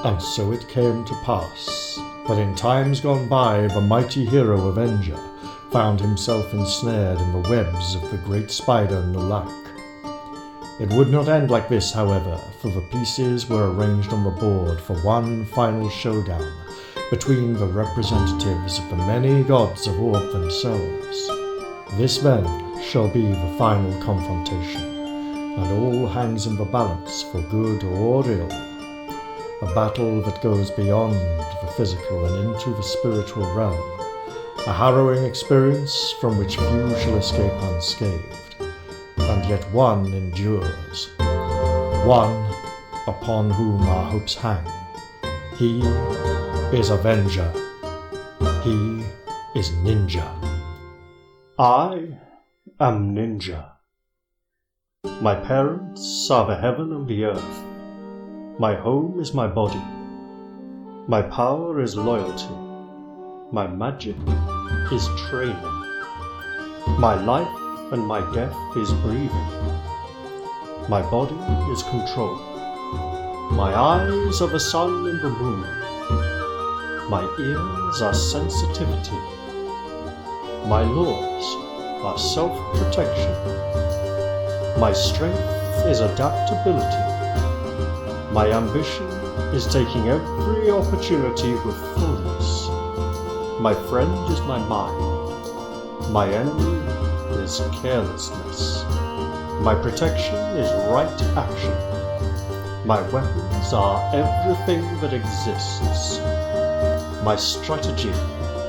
And so it came to pass that in times gone by the mighty hero Avenger found himself ensnared in the webs of the great spider Nulak. It would not end like this, however, for the pieces were arranged on the board for one final showdown between the representatives of the many gods of Orb themselves. This then shall be the final confrontation, and all hangs in the balance for good or ill. A battle that goes beyond the physical and into the spiritual realm, a harrowing experience from which few shall escape unscathed, and yet one endures, one upon whom our hopes hang. He is Avenger. He is Ninja. I am Ninja. My parents are the heaven and the earth. My home is my body. My power is loyalty. My magic is training. My life and my death is breathing. My body is control. My eyes are the sun and the moon. My ears are sensitivity. My laws are self-protection. My strength is adaptability. My ambition is taking every opportunity with fullness. My friend is my mind. My enemy is carelessness. My protection is right action. My weapons are everything that exists. My strategy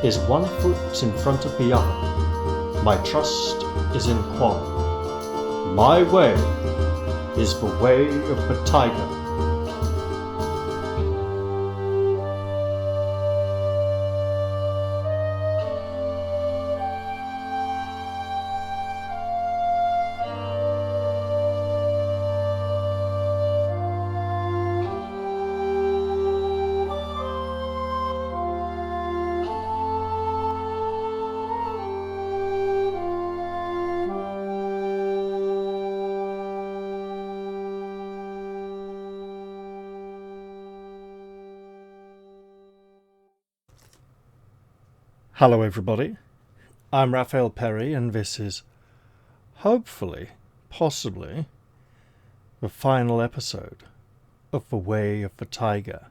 is one foot in front of the other. My trust is in quality. My way is the way of the tiger. Hello everybody, I'm Raphael Perry and this is, hopefully, possibly, the final episode of The Way of the Tiger.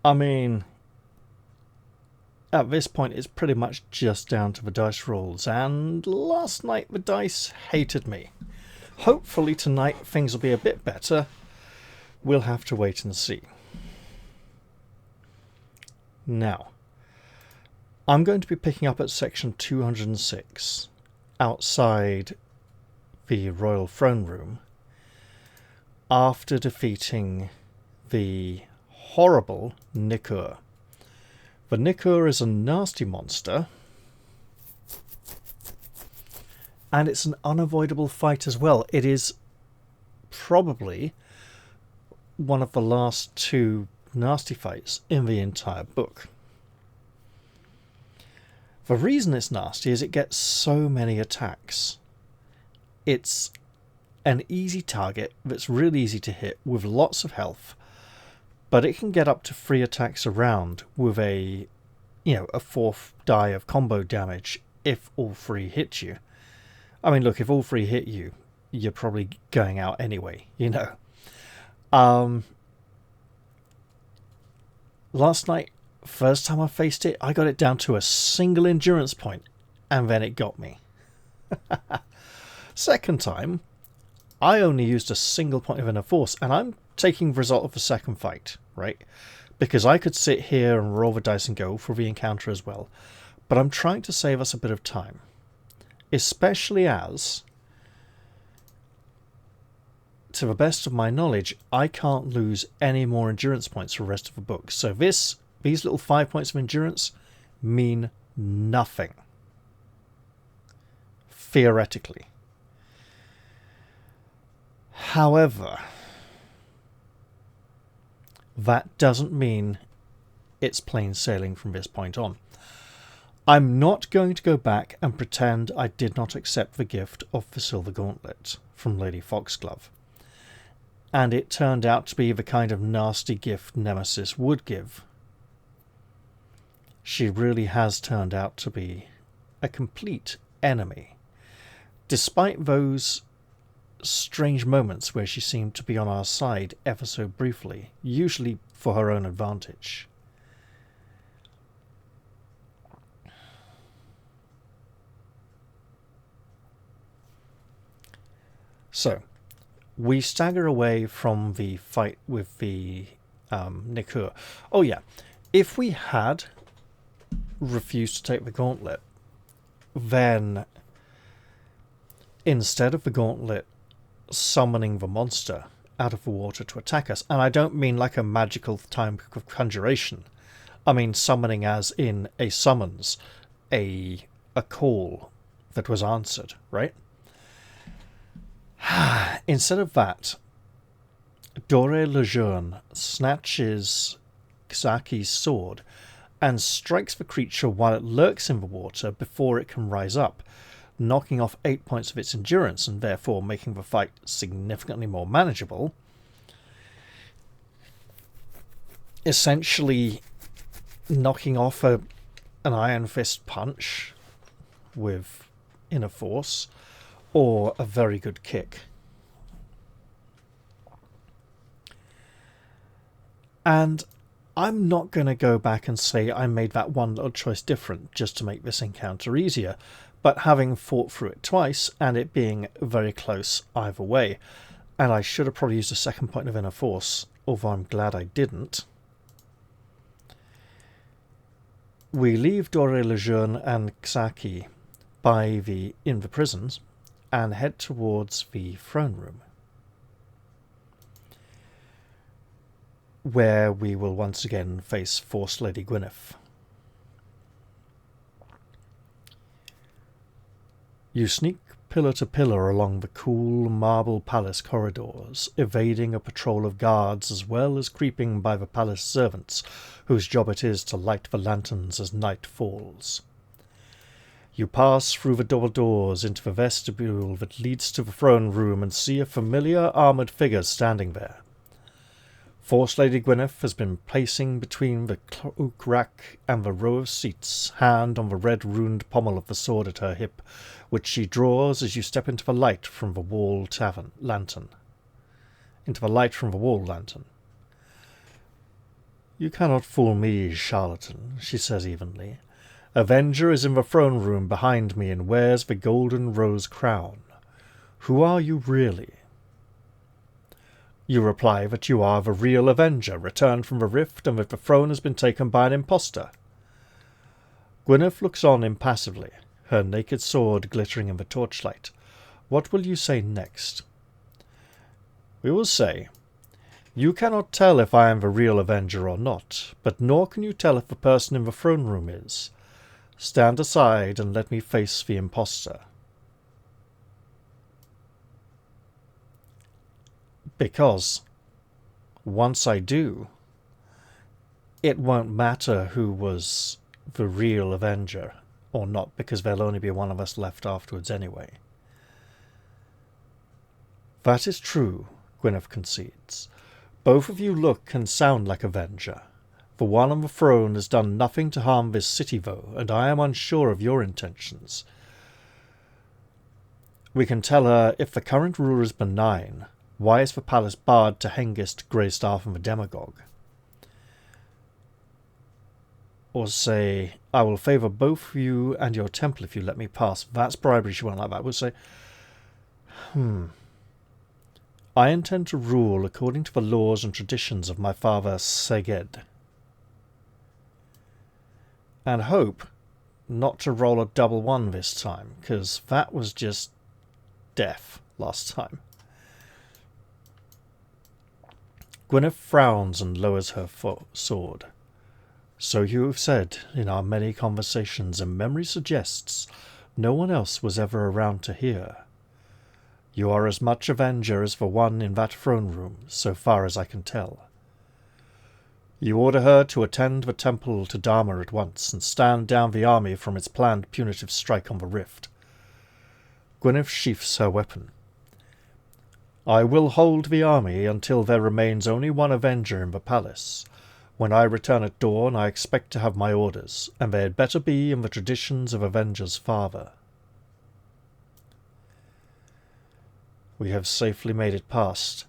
I mean, at this point it's pretty much just down to the dice rolls, and last night the dice hated me. Hopefully tonight things will be a bit better. We'll have to wait and see. Now, I'm going to be picking up at section 206, outside the Royal Throne Room, after defeating the horrible Nikur. The Nikur is a nasty monster, and it's an unavoidable fight as well. It is probably one of the last two nasty fights in the entire book. The reason it's nasty is it gets so many attacks. It's an easy target that's really easy to hit with lots of health, but it can get up to 3 attacks a round with a 4th die of combo damage if all 3 hit you. I mean, look, if all 3 hit you, you're probably going out anyway, Last night, first time I faced it, I got it down to a single endurance point, and then it got me. Second time, I only used a single point of inner force, and I'm taking the result of the second fight, right? Because I could sit here and roll the dice and go for the encounter as well, but I'm trying to save us a bit of time. Especially as, to the best of my knowledge, I can't lose any more endurance points for the rest of the book. So these little 5 points of endurance mean nothing. Theoretically. However, that doesn't mean it's plain sailing from this point on. I'm not going to go back and pretend I did not accept the gift of the Silver Gauntlet from Lady Foxglove. and it turned out to be the kind of nasty gift Nemesis would give. She really has turned out to be a complete enemy, despite those strange moments where she seemed to be on our side ever so briefly, usually for her own advantage. So, we stagger away from the fight with the Nikur. Oh yeah, if we had refused to take the gauntlet, then instead of the gauntlet summoning the monster out of the water to attack us, and I don't mean like a magical time of conjuration, I mean summoning as in a summons, a call that was answered, right? Instead of that, Dore Lejeune snatches Xaki's sword and strikes the creature while it lurks in the water before it can rise up, knocking off 8 points of its endurance and therefore making the fight significantly more manageable. Essentially knocking off an Iron Fist punch with inner force, or a very good kick. And I'm not going to go back and say I made that one little choice different just to make this encounter easier, but having fought through it twice and it being very close either way, and I should have probably used a second point of inner force, although I'm glad I didn't, we leave Dore Lejeune and Xaki in the prisons and head towards the throne room, where we will once again face Force Lady Gwyneth. You sneak pillar to pillar along the cool marble palace corridors, evading a patrol of guards as well as creeping by the palace servants, whose job it is to light the lanterns as night falls. You pass through the double doors into the vestibule that leads to the throne room and see a familiar armoured figure standing there. Force Lady Gwyneth has been pacing between the cloak rack and the row of seats, hand on the red-runed pommel of the sword at her hip, which she draws as you step into the light from the wall lantern. You cannot fool me, charlatan, she says evenly. Avenger is in the throne room behind me and wears the golden rose crown. Who are you really? You reply that you are the real Avenger, returned from the rift, and that the throne has been taken by an impostor. Gwyneth looks on impassively, her naked sword glittering in the torchlight. What will you say next? We will say, you cannot tell if I am the real Avenger or not, but nor can you tell if the person in the throne room is. Stand aside and let me face the impostor. Because, once I do, it won't matter who was the real Avenger or not, because there'll only be one of us left afterwards anyway. That is true, Gwyneth concedes. Both of you look and sound like Avenger. The one on the throne has done nothing to harm this city, though, and I am unsure of your intentions. We can tell her if the current ruler is benign, why is the palace barred to Hengist, Greystaff, and the Demagogue? Or say, I will favour both you and your temple if you let me pass. That's bribery, she won't like that. We'll say, I intend to rule according to the laws and traditions of my father Seged, and hope not to roll a double one this time, because that was just death last time. Gwyneth frowns and lowers her sword. So you have said in our many conversations, and memory suggests no one else was ever around to hear. You are as much Avenger as the one in that throne room, so far as I can tell. You order her to attend the temple to Dharma at once and stand down the army from its planned punitive strike on the rift. Gwyneth sheaths her weapon. I will hold the army until there remains only one Avenger in the palace. When I return at dawn, I expect to have my orders, and they had better be in the traditions of Avenger's father. We have safely made it past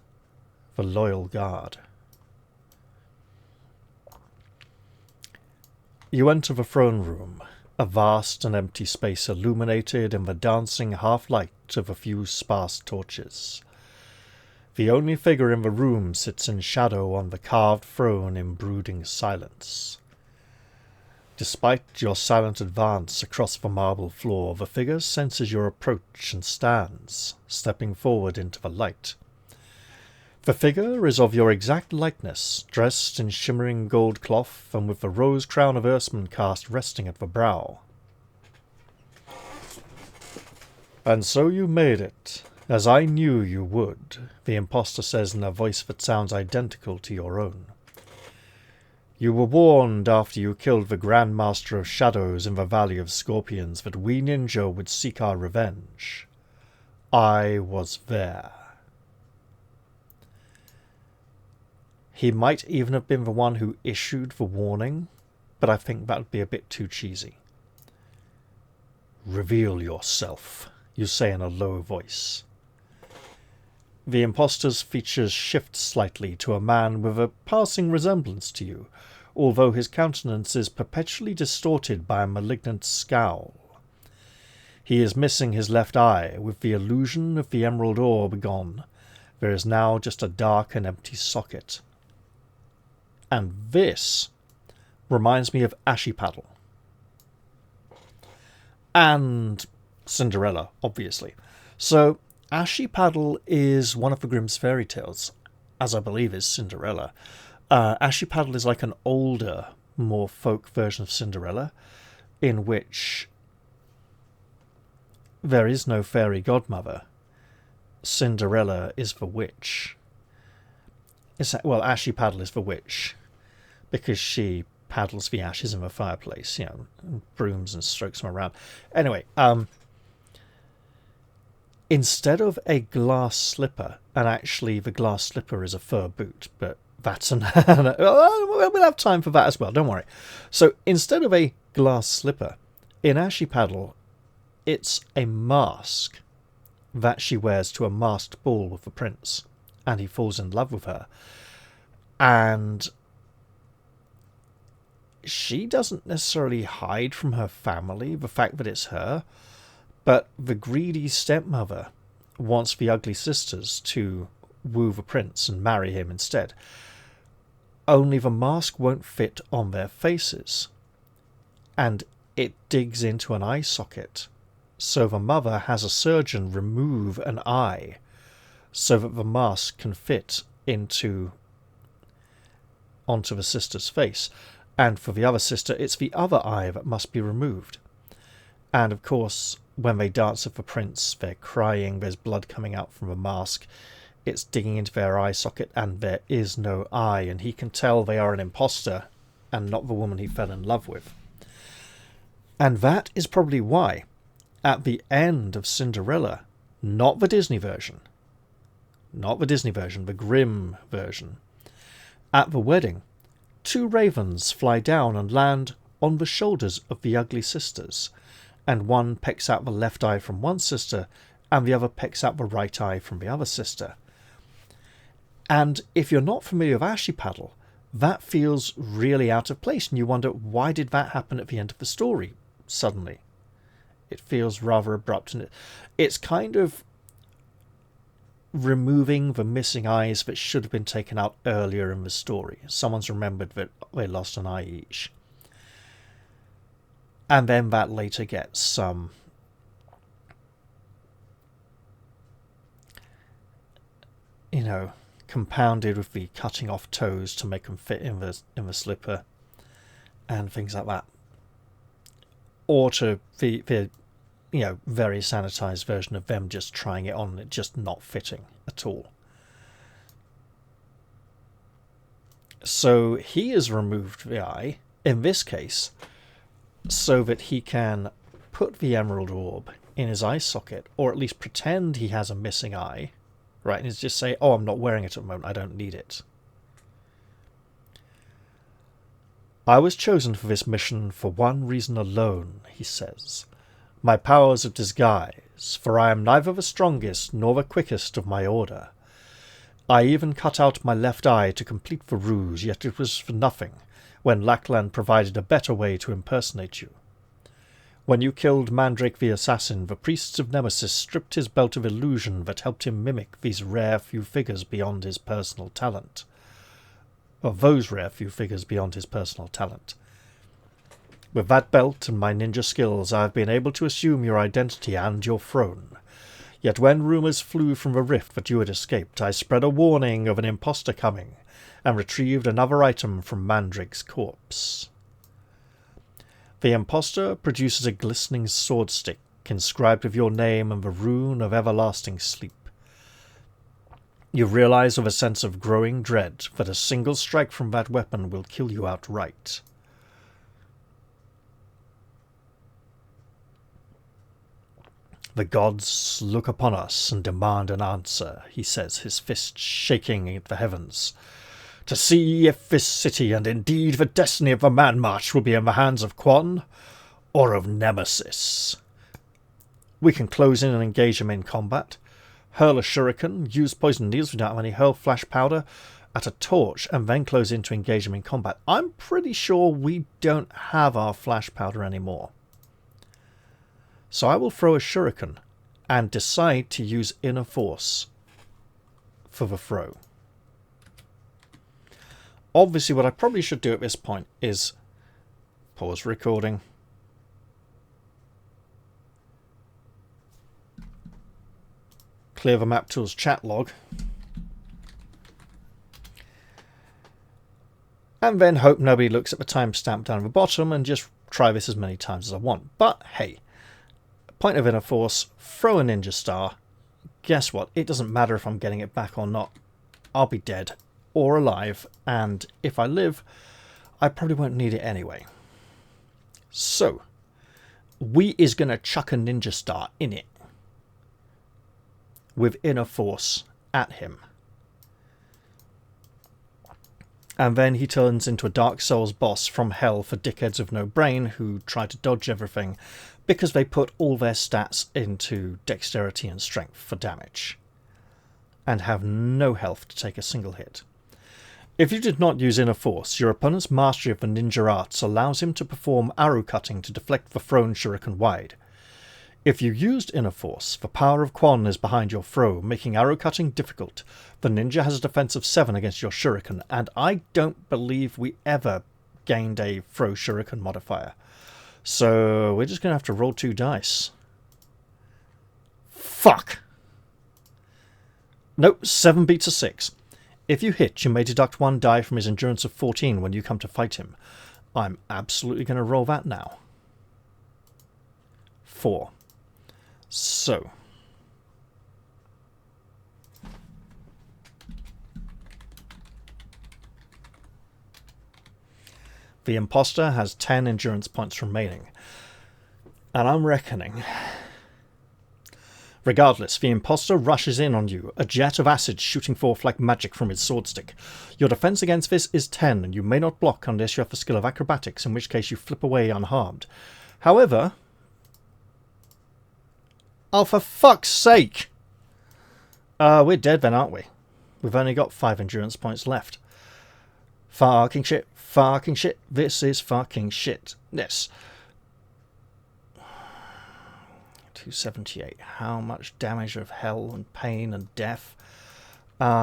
the loyal guard. You enter the throne room, a vast and empty space illuminated in the dancing half-light of a few sparse torches. The only figure in the room sits in shadow on the carved throne in brooding silence. Despite your silent advance across the marble floor, the figure senses your approach and stands, stepping forward into the light. The figure is of your exact likeness, dressed in shimmering gold cloth and with the rose crown of Erskine cast resting at the brow. "And so you made it, as I knew you would," the impostor says in a voice that sounds identical to your own. "You were warned after you killed the Grand Master of Shadows in the Valley of Scorpions that we ninja would seek our revenge. I was there." He might even have been the one who issued the warning, but I think that would be a bit too cheesy. "Reveal yourself," you say in a low voice. The impostor's features shift slightly to a man with a passing resemblance to you, although his countenance is perpetually distorted by a malignant scowl. He is missing his left eye, with the illusion of the emerald orb gone. There is now just a dark and empty socket. And this reminds me of Ashipaddle. And Cinderella, obviously. So, Ashipaddle is one of the Grimm's fairy tales, as I believe is Cinderella. Ashipaddle is like an older, more folk version of Cinderella, in which there is no fairy godmother. Cinderella is the witch. Ashipaddle is the witch, because she paddles the ashes in the fireplace, and brooms and strokes them around. Anyway, instead of a glass slipper, and actually the glass slipper is a fur boot, but that's we'll have time for that as well, don't worry. So instead of a glass slipper, in Ashipaddle, it's a mask that she wears to a masked ball with the prince, and he falls in love with her. And she doesn't necessarily hide from her family the fact that it's her, but the greedy stepmother wants the ugly sisters to woo the prince and marry him instead. Only the mask won't fit on their faces, and it digs into an eye socket, so the mother has a surgeon remove an eye so that the mask can fit onto the sister's face. And for the other sister, it's the other eye that must be removed. And of course, when they dance with the prince, they're crying, there's blood coming out from the mask, it's digging into their eye socket, and there is no eye, and he can tell they are an imposter and not the woman he fell in love with. And that is probably why, at the end of Cinderella, not the Disney version, the Grimm version, at the wedding, 2 ravens fly down and land on the shoulders of the ugly sisters, and one pecks out the left eye from one sister, and the other pecks out the right eye from the other sister. And if you're not familiar with Ashipaddle, that feels really out of place, and you wonder, why did that happen at the end of the story suddenly? It feels rather abrupt, and it's kind of removing the missing eyes that should have been taken out earlier in the story. Someone's remembered that they lost an eye each. And then that later gets some compounded with the cutting off toes to make them fit in the slipper and things like that. Or to the very sanitized version of them just trying it on and it just not fitting at all. So he has removed the eye, in this case, so that he can put the emerald orb in his eye socket, or at least pretend he has a missing eye, Right, and he's just say, oh, I'm not wearing it at the moment, I don't need it. I was chosen for this mission for one reason alone, he says. My powers of disguise, for I am neither the strongest nor the quickest of my order. I even cut out my left eye to complete the ruse, yet it was for nothing, when Lackland provided a better way to impersonate you. When you killed Mandrake the Assassin, the priests of Nemesis stripped his belt of illusion that helped him mimic these rare few figures beyond his personal talent. Of those rare few figures beyond his personal talent. With that belt and my ninja skills, I have been able to assume your identity and your throne. Yet when rumours flew from the rift that you had escaped, I spread a warning of an impostor coming, and retrieved another item from Mandrake's corpse. The impostor produces a glistening sword stick, inscribed with your name and the rune of everlasting sleep. You realize with a sense of growing dread that a single strike from that weapon will kill you outright. The gods look upon us and demand an answer, he says, his fist shaking at the heavens, to see if this city and indeed the destiny of the Man-March will be in the hands of Quan or of Nemesis. We can close in and engage him in combat, hurl a shuriken, use poison needles without have any, hurl flash powder at a torch, and then close in to engage him in combat. I'm pretty sure we don't have our flash powder anymore. So I will throw a shuriken and decide to use inner force for the throw. Obviously, what I probably should do at this point is pause recording. Clear the map tools chat log. And then hope nobody looks at the timestamp down at the bottom and just try this as many times as I want. But hey, point of inner force, throw a ninja star. Guess what? It doesn't matter if I'm getting it back or not. I'll be dead or alive, and if I live, I probably won't need it anyway. So, we is going to chuck a ninja star in it with inner force at him. And then he turns into a Dark Souls boss from hell for dickheads with no brain who try to dodge everything because they put all their stats into dexterity and strength for damage and have no health to take a single hit. If you did not use inner force, your opponent's mastery of the ninja arts allows him to perform arrow cutting to deflect the thrown shuriken wide. If you used inner force, the power of Quan is behind your throw, making arrow cutting difficult. The ninja has a defense of 7 against your shuriken, and I don't believe we ever gained a throw shuriken modifier. So we're just going to have to roll 2 dice. Fuck! Nope, 7 beats a 6. If you hit, you may deduct 1 die from his endurance of 14 when you come to fight him. I'm absolutely going to roll that now. 4. So. The imposter has 10 endurance points remaining. And I'm reckoning. Regardless, the imposter rushes in on you, a jet of acid shooting forth like magic from his sword stick. Your defense against this is 10, and you may not block unless you have the skill of acrobatics, in which case you flip away unharmed. However... Oh, for fuck's sake! We're dead then, aren't we? We've only got 5 endurance points left. Fucking shit, fucking shit, this is fucking shit. Yes. 278. How much damage of hell and pain and death? Yeah.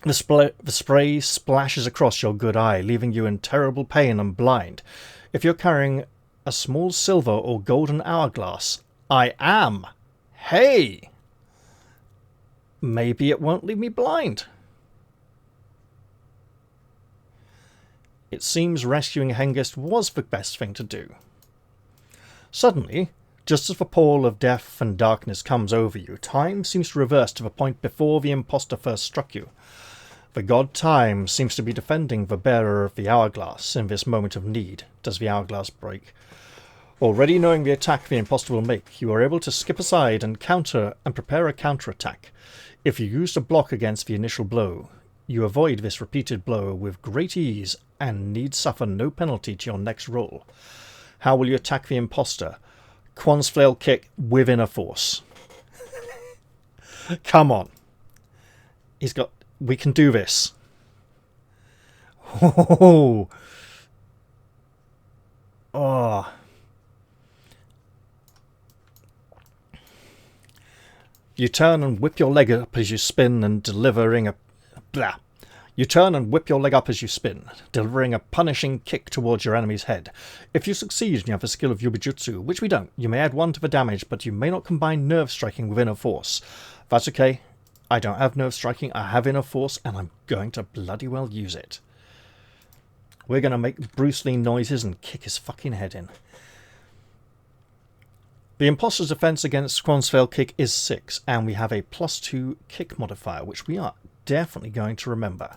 The spray splashes across your good eye, leaving you in terrible pain and blind. If you're carrying a small silver or golden hourglass, I am. Hey! Maybe it won't leave me blind. It seems rescuing Hengist was the best thing to do. Suddenly, just as the pall of death and darkness comes over you, time seems to reverse to the point before the imposter first struck you. The god Time seems to be defending the bearer of the hourglass in this moment of need. Does the hourglass break? Already knowing the attack the imposter will make, you are able to skip aside and counter and prepare a counterattack. If you use a block against the initial blow, you avoid this repeated blow with great ease and need suffer no penalty to your next roll. How will you attack the imposter? Quan's flail kick with inner force. Come on. We can do this. Oh. Oh. You turn and whip your leg up as you spin and delivering a... Blah. You turn and whip your leg up as you spin, delivering a punishing kick towards your enemy's head. If you succeed and you have a skill of Yubijutsu, which we don't, you may add 1 to the damage, but you may not combine nerve striking with inner force. That's okay. I don't have nerve striking, I have inner force, and I'm going to bloody well use it. We're going to make Bruce Lee noises and kick his fucking head in. The imposter's defense against Quan's flail kick is 6, and we have a +2 kick modifier, which we are definitely going to remember.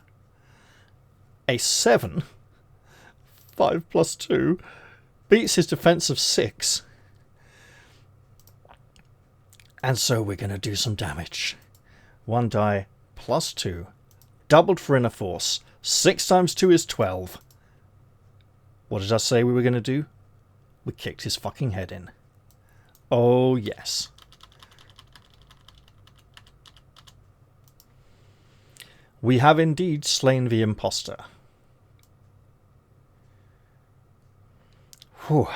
A 7, 5 plus 2, beats his defense of 6. And so we're going to do some damage. 1 die, +2, doubled for inner force. 6 times 2 is 12. What did I say we were going to do? We kicked his fucking head in. Oh, yes. We have indeed slain the imposter. Whew.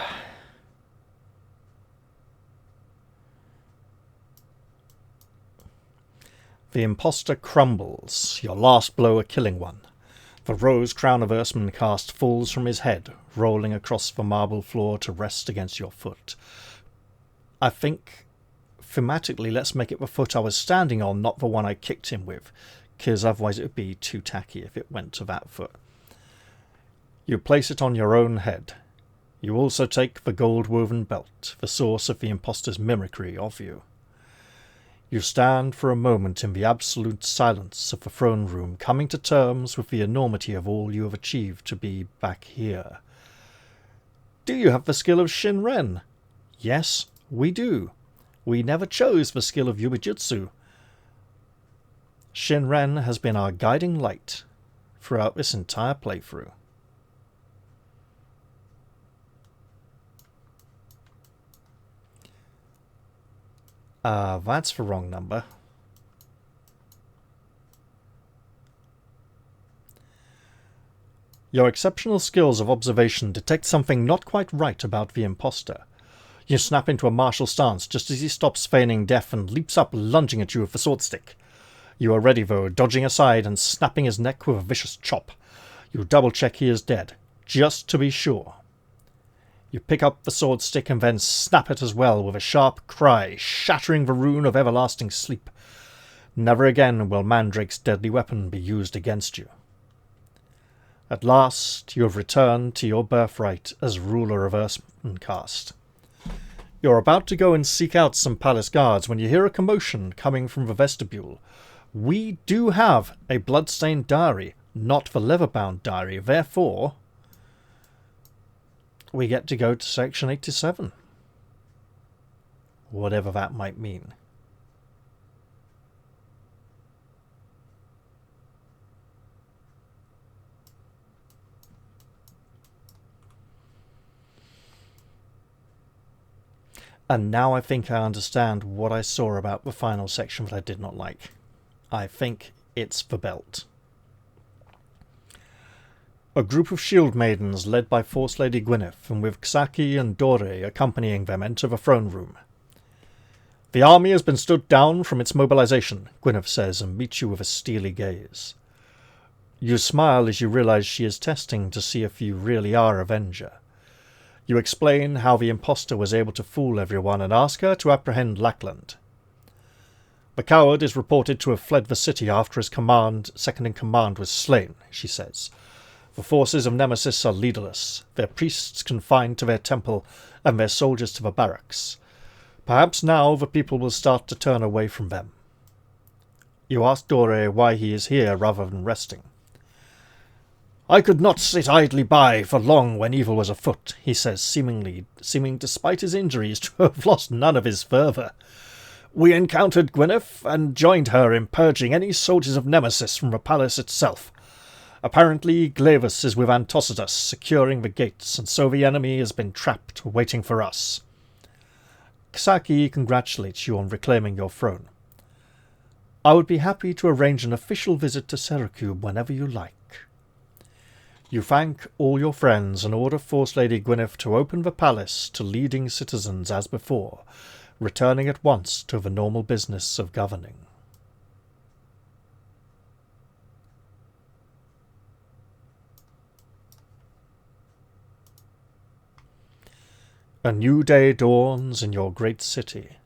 The imposter crumbles, your last blow a killing one. The rose crown of Erstmann cast falls from his head, rolling across the marble floor to rest against your foot. I think, thematically, let's make it the foot I was standing on, not the one I kicked him with, because otherwise it would be too tacky if it went to that foot. You place it on your own head. You also take the gold-woven belt, the source of the imposter's mimicry of you. You stand for a moment in the absolute silence of the throne room, coming to terms with the enormity of all you have achieved to be back here. Do you have the skill of Shinren? Yes, we do. We never chose the skill of Yubijutsu. Shinren has been our guiding light throughout this entire playthrough. That's the wrong number. Your exceptional skills of observation detect something not quite right about the imposter. You snap into a martial stance just as he stops feigning death and leaps up, lunging at you with the sword stick. You are ready, though, dodging aside and snapping his neck with a vicious chop. You double-check he is dead, just to be sure. You pick up the sword stick and then snap it as well with a sharp cry, shattering the rune of everlasting sleep. Never again will Mandrake's deadly weapon be used against you. At last, you have returned to your birthright as ruler of Erstmann. You're about to go and seek out some palace guards when you hear a commotion coming from the vestibule. We do have a blood-stained diary, not the leather-bound diary, therefore we get to go to section 87. Whatever that might mean. And now I think I understand what I saw about the final section that I did not like. I think it's the belt. A group of shield maidens led by Force Lady Gwyneth and with Ksaki and Dore accompanying them enter the throne room. The army has been stood down from its mobilization, Gwyneth says, and meets you with a steely gaze. You smile as you realize she is testing to see if you really are Avenger. You explain how the imposter was able to fool everyone and ask her to apprehend Lackland. The coward is reported to have fled the city after his second-in-command was slain, she says. The forces of Nemesis are leaderless, their priests confined to their temple, and their soldiers to the barracks. Perhaps now the people will start to turn away from them. You ask Dore why he is here rather than resting. I could not sit idly by for long when evil was afoot, he says, seeming despite his injuries to have lost none of his fervour. We encountered Gwyneth and joined her in purging any soldiers of Nemesis from the palace itself. Apparently Glaivas is with Antocitus, securing the gates, and so the enemy has been trapped, waiting for us. Ksaki congratulates you on reclaiming your throne. I would be happy to arrange an official visit to Seracube whenever you like. You thank all your friends and order Force Lady Gwyneth to open the palace to leading citizens as before, returning at once to the normal business of governing. A new day dawns in your great city,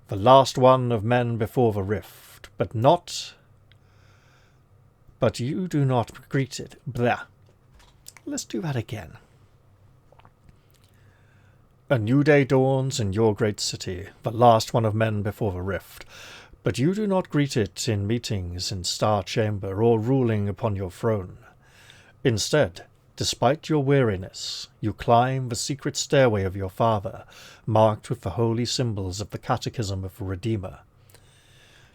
the last one of men before the rift, but you do not greet it. Blah. Let's do that again. A new day dawns in your great city, the last one of men before the rift, but you do not greet it in meetings in Star Chamber or ruling upon your throne. Instead, despite your weariness, you climb the secret stairway of your father, marked with the holy symbols of the Catechism of the Redeemer.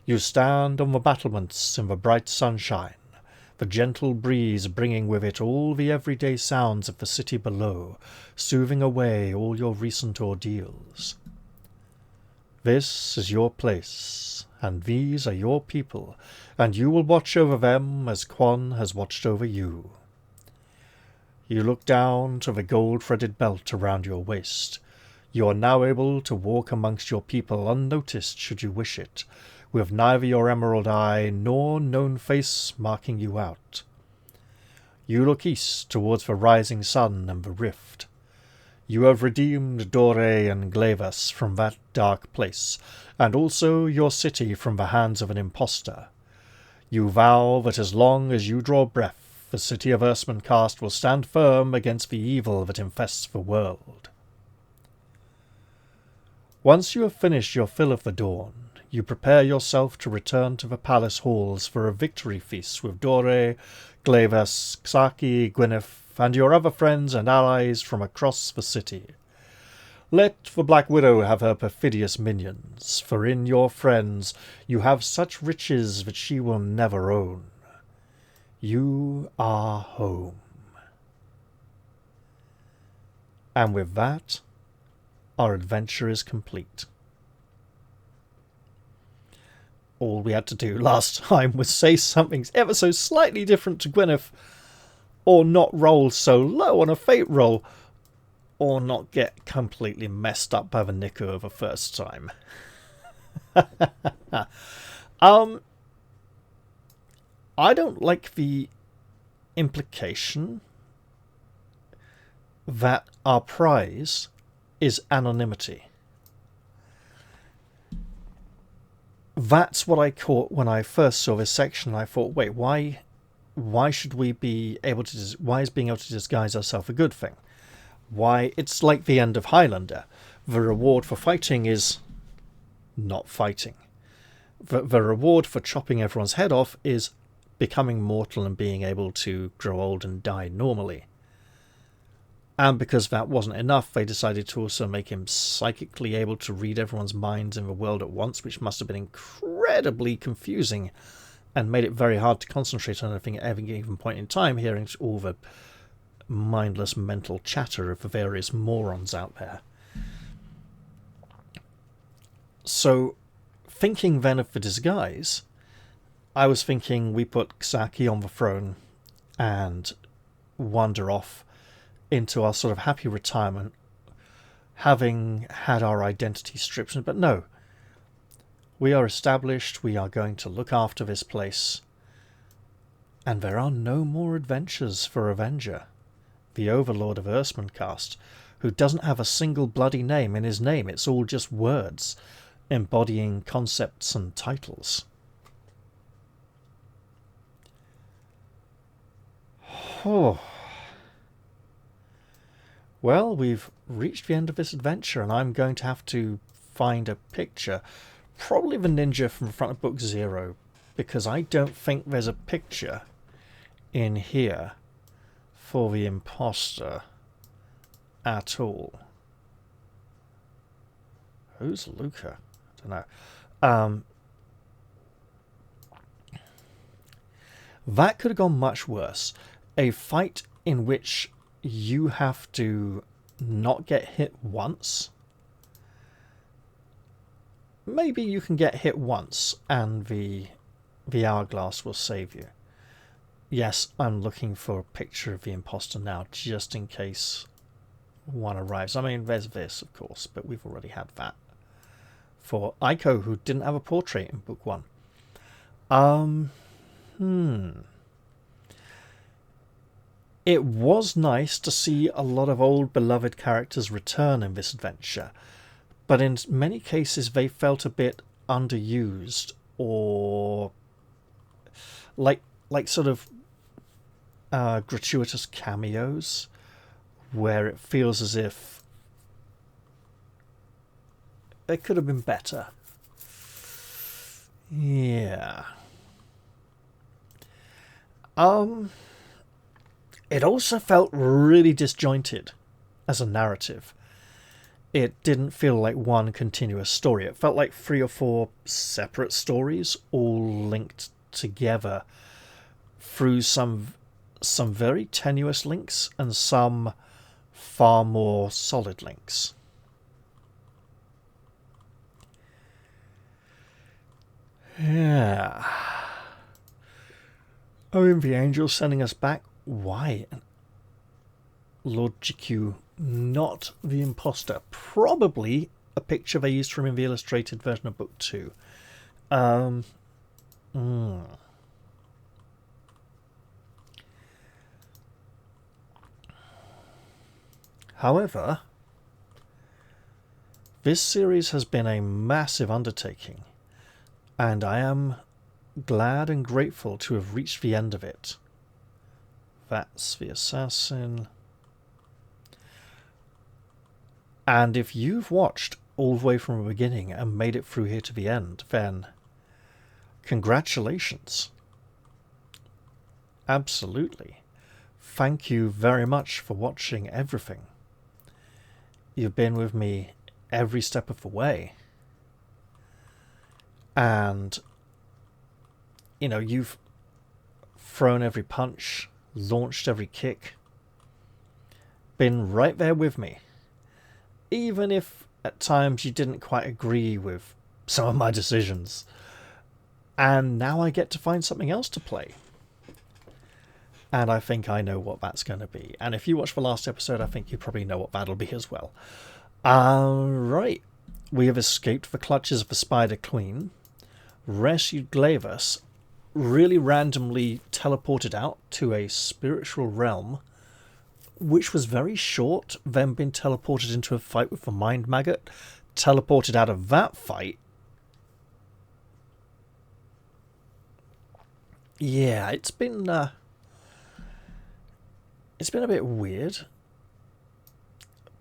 You stand on the battlements in the bright sunshine, the gentle breeze bringing with it all the everyday sounds of the city below, soothing away all your recent ordeals. This is your place, and these are your people, and you will watch over them as Quan has watched over you. You look down to the gold-threaded belt around your waist. You are now able to walk amongst your people unnoticed should you wish it, with neither your emerald eye nor known face marking you out. You look east towards the rising sun and the rift. You have redeemed Dore and Glaivas from that dark place, and also your city from the hands of an impostor. You vow that as long as you draw breath, the city of Earthmancast will stand firm against the evil that infests the world. Once you have finished your fill of the dawn, you prepare yourself to return to the palace halls for a victory feast with Dore, Glaivas, Ksaki, Gwyneth, and your other friends and allies from across the city. Let the Black Widow have her perfidious minions, for in your friends you have such riches that she will never own. You are home. And with that, our adventure is complete. All we had to do last time was say something ever so slightly different to Gwyneth, or not roll so low on a fate roll, or not get completely messed up by the Nico the first time. I don't like the implication that our prize is anonymity. That's what I caught when I first saw this section. I thought, wait, why should we be able to? Why is being able to disguise ourselves a good thing? Why, it's like the end of Highlander. The reward for fighting is not fighting. The reward for chopping everyone's head off is becoming mortal and being able to grow old and die normally. And because that wasn't enough, they decided to also make him psychically able to read everyone's minds in the world at once, which must have been incredibly confusing and made it very hard to concentrate on anything at every given point in time, hearing all the mindless mental chatter of the various morons out there. So, thinking then of the disguise, I was thinking we put Ksaki on the throne and wander off into our sort of happy retirement, having had our identity stripped. But no, we are established, we are going to look after this place, and there are no more adventures for Avenger, the overlord of Earthmancast, who doesn't have a single bloody name in his name. It's all just words, embodying concepts and titles. Oh. Well, we've reached the end of this adventure, and I'm going to have to find a picture. Probably the ninja from the front of book 0, because I don't think there's a picture in here for the imposter at all. Who's Luca? I don't know. That could have gone much worse. A fight in which you have to not get hit once. Maybe you can get hit once and the hourglass will save you. Yes, I'm looking for a picture of the imposter now, just in case one arrives. I mean, there's this, of course, but we've already had that. For Aiko, who didn't have a portrait in book 1. It was nice to see a lot of old beloved characters return in this adventure, but in many cases they felt a bit underused, or like sort of gratuitous cameos, where it feels as if it could have been better. Yeah. It also felt really disjointed as a narrative. It didn't feel like one continuous story. It felt like 3 or 4 separate stories, all linked together through some very tenuous links and some far more solid links. Yeah. Oh, and the angel sending us back. Why? Lord GQ, not the imposter. Probably a picture they used from in the illustrated version of book 2. However, this series has been a massive undertaking, and I am glad and grateful to have reached the end of it. That's the assassin. And if you've watched all the way from the beginning and made it through here to the end, then congratulations. Absolutely. Thank you very much for watching everything. You've been with me every step of the way. And, you know, you've thrown every punch, launched every kick, been right there with me. Even if at times you didn't quite agree with some of my decisions. And now I get to find something else to play. And I think I know what that's going to be. And if you watch the last episode, I think you probably know what that'll be as well. Right. We have escaped the clutches of the Spider Queen, rescued Glaivas, really randomly teleported out to a spiritual realm, which was very short, then been teleported into a fight with the Mind Maggot, teleported out of that fight. Yeah, it's been a bit weird,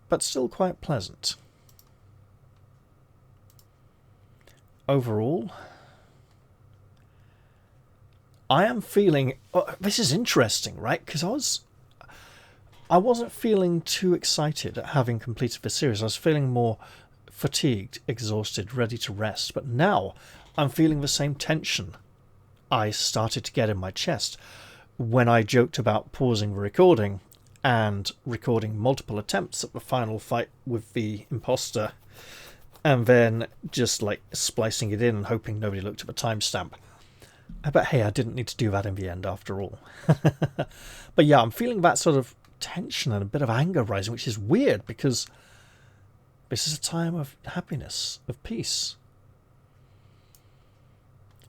but still quite pleasant. Overall, I am feeling... this is interesting, right? Because I wasn't feeling too excited at having completed the series. I was feeling more fatigued, exhausted, ready to rest. But now I'm feeling the same tension I started to get in my chest when I joked about pausing the recording and recording multiple attempts at the final fight with the imposter, and then just like splicing it in and hoping nobody looked at the timestamp. But hey, I didn't need to do that in the end after all. But yeah, I'm feeling that sort of tension and a bit of anger rising, which is weird because this is a time of happiness, of peace.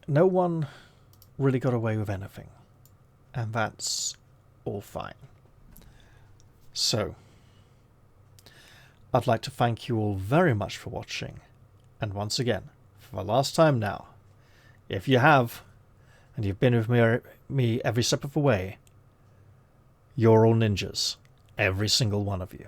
No one really got away with anything, and that's all fine. So, I'd like to thank you all very much for watching, and once again, for the last time now, if you have, and you've been with me every step of the way, you're all ninjas, every single one of you.